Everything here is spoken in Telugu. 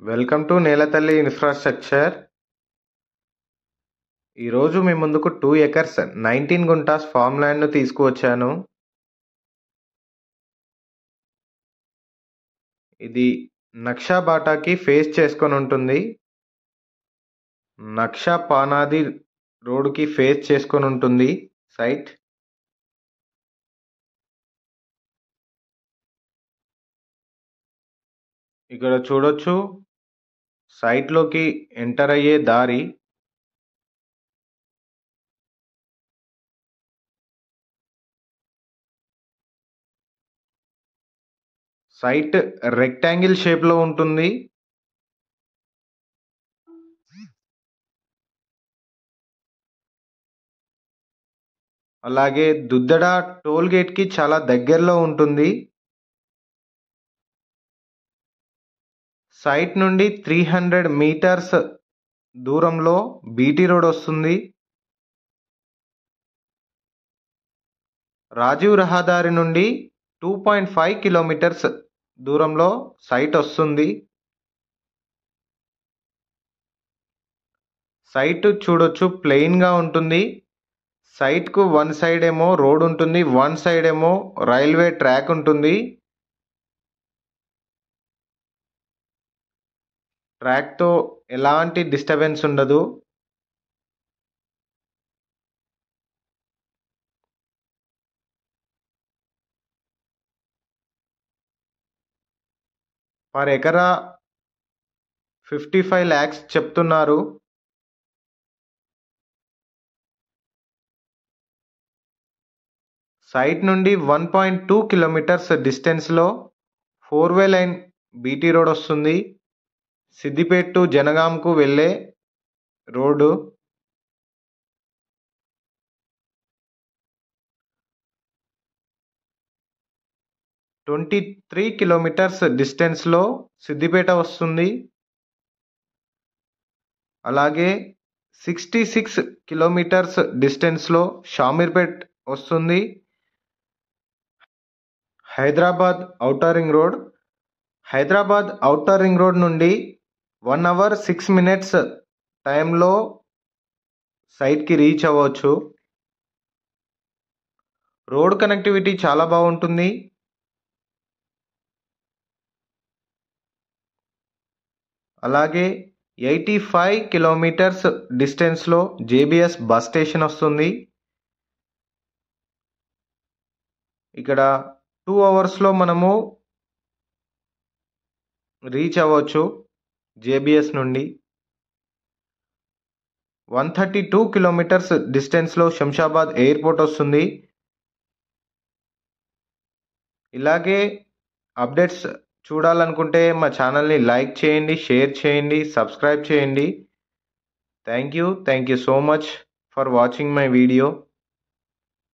వెల్కమ్ టు నేలతల్లి ఇన్ఫ్రాస్ట్రక్చర్. ఈరోజు మీ ముందుకు 2 ఎకర్స్ 19 గుంటాస్ ఫామ్ ల్యాండ్ను తీసుకువచ్చాను. ఇది నక్షా బాటాకి ఫేస్ చేసుకొని ఉంటుంది. నక్షా పానాది రోడ్డుకి ఫేస్ చేసుకొని ఉంటుంది సైట్. ఇక్కడ చూడొచ్చు సైట్లోకి ఎంటర్ అయ్యే దారి. సైట్ రెక్టాంగిల్ షేప్లో ఉంటుంది. అలాగే దుద్దడ టోల్ గేట్కి చాలా దగ్గరలో ఉంటుంది. సైట్ నుండి 300 మీటర్స్ దూరంలో బీటీ రోడ్ వస్తుంది. రాజీవ్ రహదారి నుండి 2.5 కిలోమీటర్స్ దూరంలో సైట్ వస్తుంది. సైట్ చూడొచ్చు ప్లెయిన్గా ఉంటుంది. సైట్కు వన్ సైడ్ ఏమో రోడ్ ఉంటుంది, వన్ సైడ్ ఏమో రైల్వే ట్రాక్ ఉంటుంది. ట్రాక్తో ఎలాంటి డిస్టర్బెన్స్ ఉండదు. పర్ ఎకరా 55 lakhs చెప్తున్నారు. సైట్ నుండి 1.2 కిలోమీటర్స్ డిస్టెన్స్లో 4-way లైన్ బీటీ రోడ్ వస్తుంది. సిద్దిపేట టు జనగాంకు వెళ్ళే రోడ్డు. ట్వంటీ 3 కిలోమీటర్స్ డిస్టెన్స్లో సిద్దిపేట వస్తుంది. అలాగే 66 కిలోమీటర్స్ డిస్టెన్స్లో షామీర్పేట్ వస్తుంది. Hyderabad outer ring road. Hyderabad outer ring road నుండి 1 hour 6 minutes టైంలో సైట్కి రీచ్ అవ్వచ్చు. రోడ్ కనెక్టివిటీ చాలా బాగుంటుంది. అలాగే 85 కిలోమీటర్స్ డిస్టెన్స్లో జేబీఎస్ బస్ స్టేషన్ వస్తుంది. ఇక్కడ 2 hours మనము రీచ్ అవ్వచ్చు జేబీఎస్ నుండి. 132 కిలోమీటర్స్ డిస్టెన్స్లో శంషాబాద్ ఎయిర్పోర్ట్ వస్తుంది. ఇలాగే అప్డేట్స్ చూడాలనుకుంటే మా ఛానల్ని లైక్ చేయండి, షేర్ చేయండి, సబ్స్క్రైబ్ చేయండి. Thank you so much for watching my video.